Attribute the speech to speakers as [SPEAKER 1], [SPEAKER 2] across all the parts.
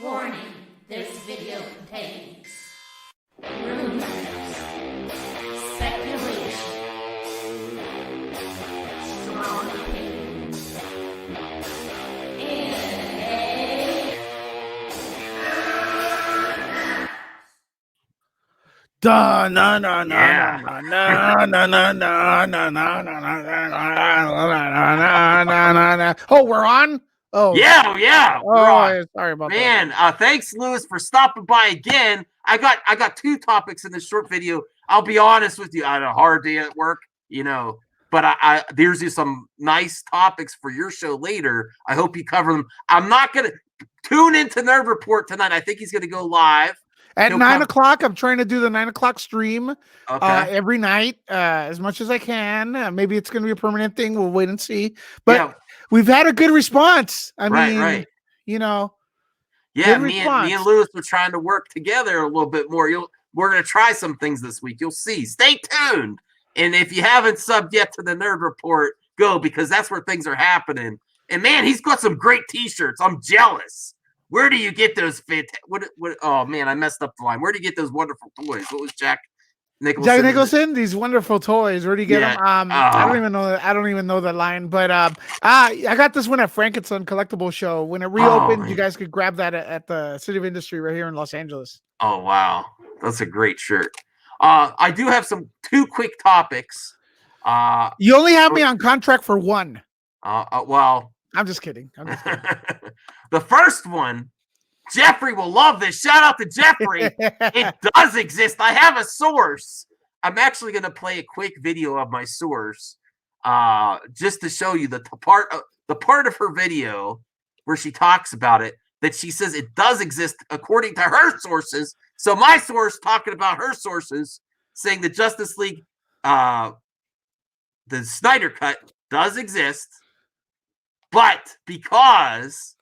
[SPEAKER 1] Warning, this video contains rumors, speculation, strong opinions, and
[SPEAKER 2] Da na na na
[SPEAKER 3] Yeah.
[SPEAKER 2] na na na na na na na na na na. Oh, we're on. Oh
[SPEAKER 3] Yeah. We're on.
[SPEAKER 2] Sorry about
[SPEAKER 3] Man, thanks, Lewis, for stopping by again. I got two topics in this short video. I'll be honest with you, I had a hard day at work, but I there's just some nice topics for your show later. I hope you cover them. I'm not gonna tune into Nerd Report tonight. I think he's gonna go live
[SPEAKER 2] at
[SPEAKER 3] He'll
[SPEAKER 2] 9
[SPEAKER 3] come-
[SPEAKER 2] o'clock. I'm trying to do the 9 o'clock stream
[SPEAKER 3] Okay.
[SPEAKER 2] every night as much as I can. Maybe it's going to be a permanent thing. We'll wait and see. But we've had a good response. I mean,
[SPEAKER 3] right.
[SPEAKER 2] you know.
[SPEAKER 3] Yeah,
[SPEAKER 2] Good
[SPEAKER 3] me and
[SPEAKER 2] response.
[SPEAKER 3] Lewis were trying to work together a little bit more. We're gonna try some things this week. You'll see. Stay tuned. And if you haven't subbed yet to the Nerd Report, go, because that's where things are happening. And man, he's got some great T-shirts. I'm jealous. Where do you get those fit? What? Oh man, I messed up the line. Where do you get those wonderful toys? What was Jack Nicholson?
[SPEAKER 2] These wonderful toys. Where do you get them? I don't even know. I don't even know the line. But I got this one at Frankenstein Collectible Show when it reopened. You guys could grab that at the City of Industry right here in Los Angeles.
[SPEAKER 3] Oh wow, that's a great shirt. I do have two quick topics.
[SPEAKER 2] You only have me on contract for one.
[SPEAKER 3] Well,
[SPEAKER 2] I'm just kidding.
[SPEAKER 3] The first one, Jeffrey will love this. Shout out to Jeffrey. It does exist. I have a source. I'm actually going to play a quick video of my source, just to show you the part of her video where she talks about it, that she says it does exist according to her sources. So my source talking about her sources, saying the Justice League, the Snyder Cut does exist, but because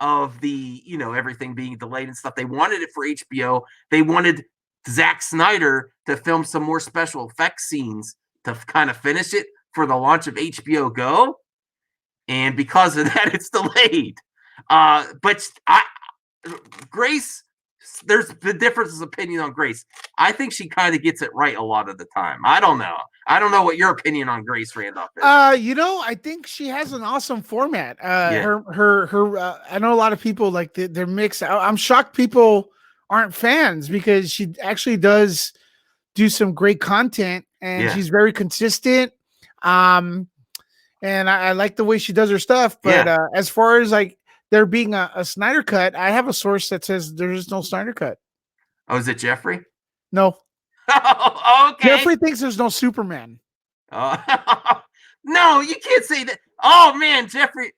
[SPEAKER 3] of the, everything being delayed and stuff, they wanted it for HBO. They wanted Zack Snyder to film some more special effects scenes to kind of finish it for the launch of HBO Go. And because of that, it's delayed. But Grace, there's the difference of opinion on Grace. I think she kind of gets it right a lot of the time. I don't know. I don't know what your opinion on Grace Randolph is.
[SPEAKER 2] I think she has an awesome format. Her I know a lot of people like they're mixed. I'm shocked people aren't fans because she actually does do some great content and she's very consistent. And I like the way she does her stuff. But as far as like there being a Snyder Cut, I have a source that says there's no Snyder Cut.
[SPEAKER 3] Oh, is it Jeffrey?
[SPEAKER 2] No.
[SPEAKER 3] Oh, okay.
[SPEAKER 2] Jeffrey thinks there's no Superman.
[SPEAKER 3] No, you can't say that. Oh man, Jeffrey,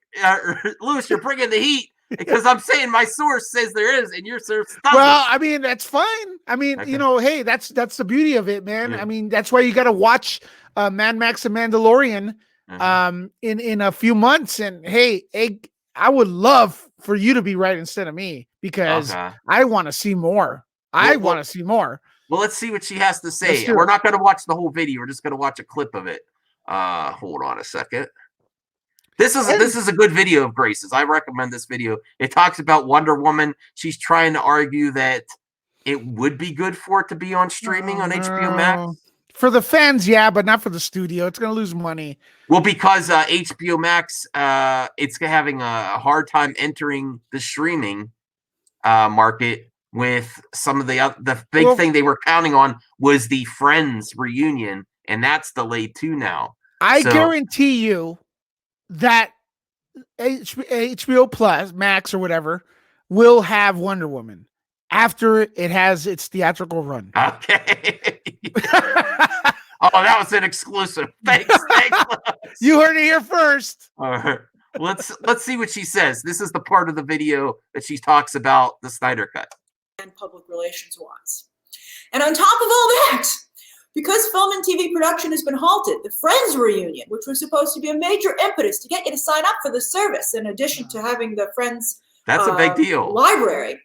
[SPEAKER 3] Lewis, you're bringing the heat because I'm saying my source says there is, and your source doesn't.
[SPEAKER 2] Well, I mean that's fine. I mean, hey, that's the beauty of it, man. I mean, that's why you got to watch Mad Max and Mandalorian in a few months. And hey, I would love for you to be right instead of me because I want to see more. I want to see more.
[SPEAKER 3] Well, let's see what she has to say. We're not going to watch the whole video. We're just going to watch a clip of it. Hold on a second. This is a good video of Grace's. I recommend this video. It talks about Wonder Woman. She's trying to argue that it would be good for it to be on streaming on HBO Max.
[SPEAKER 2] For the fans, yeah, but not for the studio. It's going to lose money.
[SPEAKER 3] Well, because HBO Max, it's having a hard time entering the streaming market with some of the big thing they were counting on was the Friends reunion, and that's delayed too now.
[SPEAKER 2] I guarantee you that HBO Plus, Max or whatever, will have Wonder Woman after it has its theatrical run.
[SPEAKER 3] Okay. Oh, that was an exclusive. Thanks.
[SPEAKER 2] You heard it here first.
[SPEAKER 3] All right. Let's see what she says. This is the part of the video that she talks about the Snyder Cut.
[SPEAKER 4] And public relations wants. And on top of all that, because film and TV production has been halted, the Friends reunion, which was supposed to be a major impetus to get you to sign up for the service, in addition to having the Friends
[SPEAKER 3] that's a big deal
[SPEAKER 4] library,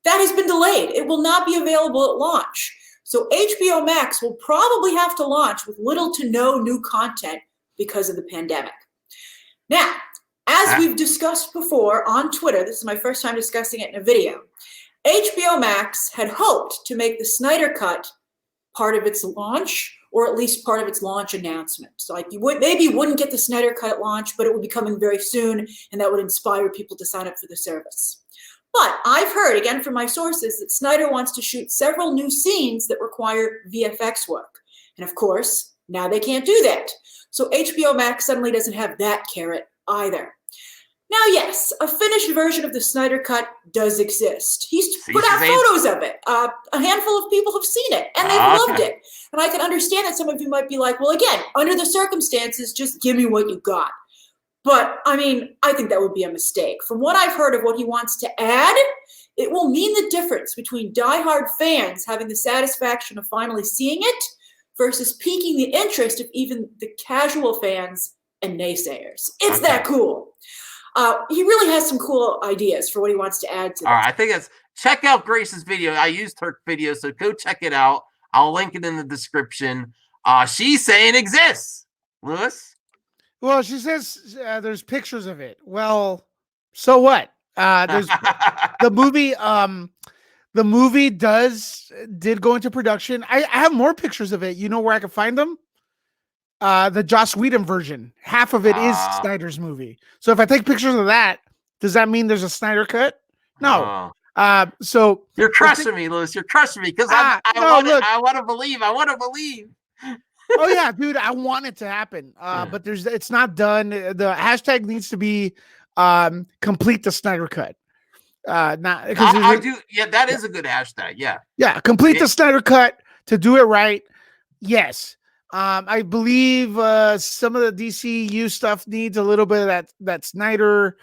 [SPEAKER 4] that has been delayed. It will not be available at launch. So HBO Max will probably have to launch with little to no new content because of the pandemic. Now, As we've discussed before on Twitter, this is my first time discussing it in a video, HBO Max had hoped to make the Snyder Cut part of its launch, or at least part of its launch announcement. So like you wouldn't get the Snyder Cut at launch, but it would be coming very soon, and that would inspire people to sign up for the service. But I've heard, again from my sources, that Snyder wants to shoot several new scenes that require VFX work. And of course, now they can't do that. So HBO Max suddenly doesn't have that carrot either. Now, yes, a finished version of the Snyder Cut does exist. He's put out photos of it. A handful of people have seen it, and they've loved it. And I can understand that some of you might be like, well, again, under the circumstances, just give me what you got. But, I mean, I think that would be a mistake. From what I've heard of what he wants to add, it will mean the difference between diehard fans having the satisfaction of finally seeing it versus piquing the interest of even the casual fans and naysayers. It's that cool. He really has some cool ideas for what he wants to add to this.
[SPEAKER 3] All right, I think it's check out Grace's video. I used her video, so go check it out. I'll link it in the description. She's saying exists. Lewis?
[SPEAKER 2] Well, she says there's pictures of it. Well, so what? There's the movie. The movie did go into production. I have more pictures of it. You know where I can find them? The Joss Whedon version. Half of it is Snyder's movie. So if I take pictures of that, does that mean there's a Snyder cut? No. So
[SPEAKER 3] you're crushing me, Lewis. You're crushing me because I want to believe. I want to believe.
[SPEAKER 2] Oh yeah, dude, I want it to happen. But it's not done. The hashtag needs to be complete the Snyder cut. Not because
[SPEAKER 3] I do. Yeah, that is a good hashtag. Yeah.
[SPEAKER 2] Yeah, complete the Snyder cut to do it right. Yes. I believe some of the DCU stuff needs a little bit of that Snyder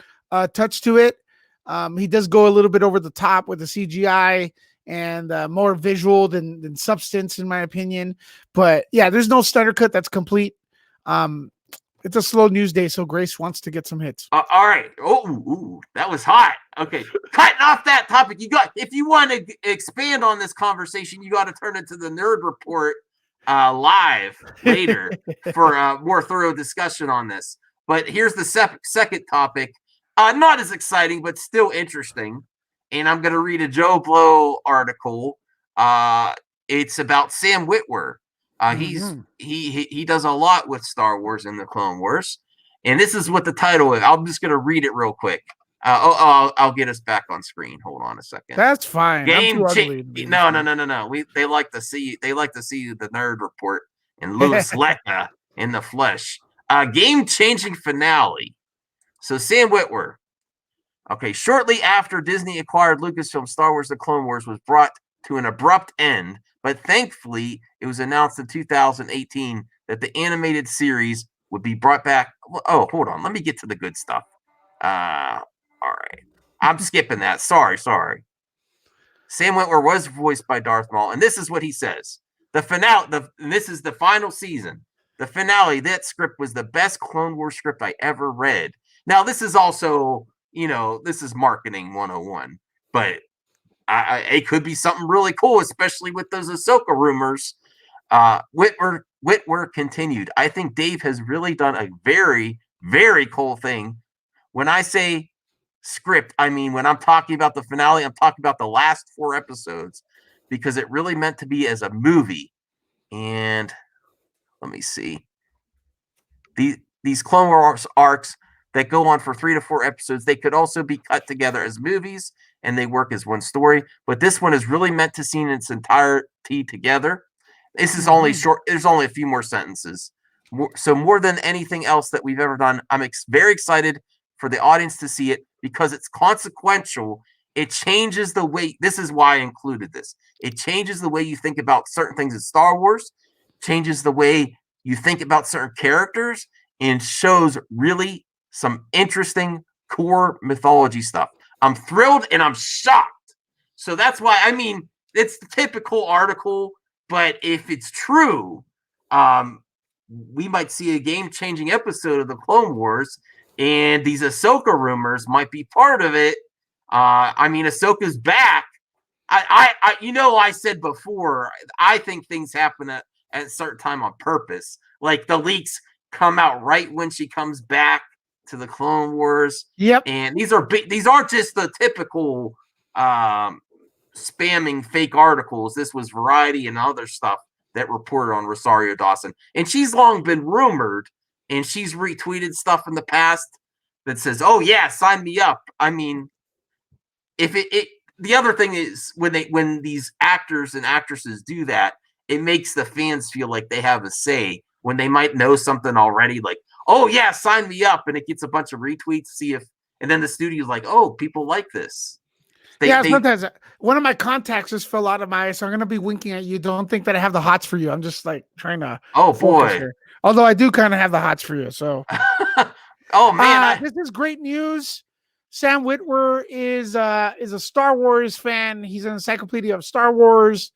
[SPEAKER 2] touch to it. He does go a little bit over the top with the CGI and more visual than substance, in my opinion. But yeah, there's no Snyder cut that's complete. It's a slow news day, so Grace wants to get some hits.
[SPEAKER 3] All right. Oh, that was hot. Okay, cutting off that topic. If you want to expand on this conversation, you got to turn it to the Nerd Report live later for a more thorough discussion on this. But here's the second topic. Not as exciting, but still interesting. And I'm going to read a Joe Blow article. It's about Sam Witwer. He does a lot with Star Wars and the Clone Wars. And this is what the title is. I'm just going to read it real quick. I'll get us back on screen. Hold on a second.
[SPEAKER 2] That's fine.
[SPEAKER 3] No. They like to see the Nerd Report and Louis Letta in the flesh. Game-changing finale. So Sam Witwer. Okay, shortly after Disney acquired Lucasfilm, Star Wars: The Clone Wars was brought to an abrupt end, but thankfully it was announced in 2018 that the animated series would be brought back. Oh, hold on. Let me get to the good stuff. All right. I'm skipping that. Sorry. Sam Witwer was voiced by Darth Maul, and this is what he says. The finale, this is the final season. The finale, that script was the best Clone Wars script I ever read. Now, this is also, this is marketing 101, but it could be something really cool, especially with those Ahsoka rumors. Witwer continued. I think Dave has really done a very, very cool thing. When I say script, I mean, when I'm talking about the finale, I'm talking about the last 4 episodes, because it really meant to be as a movie. And let me see. These Clone Wars arcs that go on for 3 to 4 episodes, they could also be cut together as movies, and they work as one story. But this one is really meant to see in its entirety together. This is only short. There's only a few more sentences. So more than anything else that we've ever done, I'm very excited for the audience to see it because it's consequential. It changes the way. This is why I included this. It changes the way you think about certain things in Star Wars, changes the way you think about certain characters, and shows really some interesting core mythology stuff. I'm thrilled and I'm shocked. So that's why, I mean, it's the typical article, but if it's true, we might see a game-changing episode of the Clone Wars, and these Ahsoka rumors might be part of it. I mean, Ahsoka's back. I said before, I think things happen at a certain time on purpose. Like the leaks come out right when she comes back to the Clone Wars.
[SPEAKER 2] Yep.
[SPEAKER 3] And these aren't just the typical spamming fake articles. This was Variety and other stuff that reported on Rosario Dawson. And she's long been rumored, and she's retweeted stuff in the past that says, "Oh yeah, sign me up." I mean, if the other thing is when these actors and actresses do that, it makes the fans feel like they have a say when they might know something already, like, "Oh yeah, sign me up," and it gets a bunch of retweets. And then the studio's like, "Oh, people like this."
[SPEAKER 2] Sometimes one of my contacts just fell out of my eye, so I'm gonna be winking at you. Don't think that I have the hots for you. I'm just like trying to.
[SPEAKER 3] Oh boy.
[SPEAKER 2] Here. Although I do kind of have the hots for you. So.
[SPEAKER 3] Oh man,
[SPEAKER 2] this is great news. Sam Witwer is a Star Wars fan. He's an encyclopedia of Star Wars.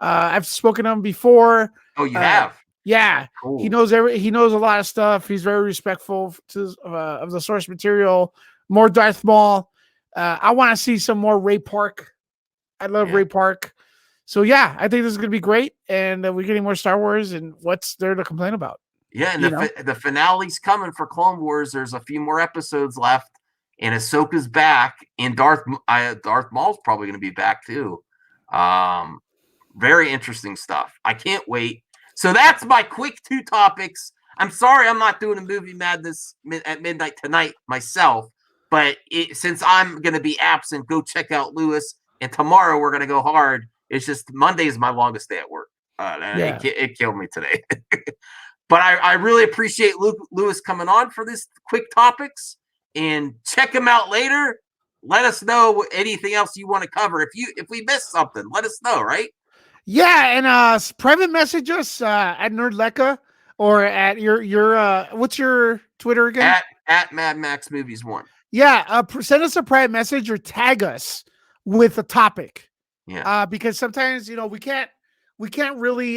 [SPEAKER 2] I've spoken to him before.
[SPEAKER 3] Oh, you have?
[SPEAKER 2] Yeah,
[SPEAKER 3] cool.
[SPEAKER 2] He knows a lot of stuff. He's very respectful of the source material. More Darth Maul. I want to see some more Ray Park. I love Ray Park. So yeah, I think this is going to be great, and we're getting more Star Wars. And what's there to complain about?
[SPEAKER 3] Yeah, and the finale's coming for Clone Wars. There's a few more episodes left, and Ahsoka's back, and Darth Maul's probably going to be back too. Very interesting stuff. I can't wait. So that's my quick 2 topics. I'm sorry I'm not doing a movie madness at midnight tonight myself, but since I'm going to be absent, go check out Lewis. And tomorrow we're going to go hard. It's just Monday is my longest day at work. It killed me today. But I really appreciate Lewis coming on for this quick topics, and check him out later. Let us know anything else you want to cover. If we missed something, let us know, right?
[SPEAKER 2] Yeah, and private message us at Nerdlecca or at your what's your Twitter again?
[SPEAKER 3] At Mad Max Movies 1.
[SPEAKER 2] Yeah, send us a private message or tag us with a topic.
[SPEAKER 3] Yeah.
[SPEAKER 2] Because sometimes we can't really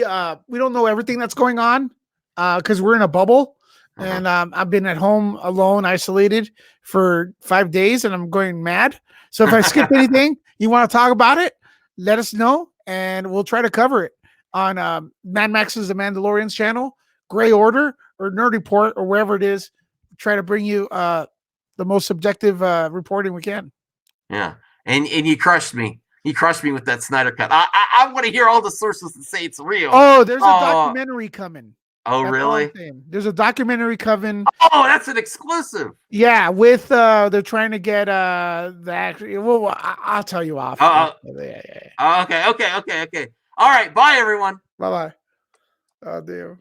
[SPEAKER 2] we don't know everything that's going on because we're in a bubble. And I've been at home alone, isolated for 5 days, and I'm going mad. So if I skip anything, you want to talk about it, let us know, and we'll try to cover it on Mad Max's The Mandalorian's channel, Gray Order, or Nerd Report, or wherever it is. Try to bring you the most subjective reporting we can.
[SPEAKER 3] Yeah, and you crushed me. You crushed me with that Snyder cut. I want to hear all the sources that say it's real.
[SPEAKER 2] Oh, there's a documentary coming.
[SPEAKER 3] Oh, that's really?
[SPEAKER 2] There's a documentary coming.
[SPEAKER 3] Oh, that's an exclusive.
[SPEAKER 2] Yeah, with they're trying to get the actually. Well, I'll tell you off.
[SPEAKER 3] Okay. All right. Bye, everyone.
[SPEAKER 2] Bye. Oh, damn.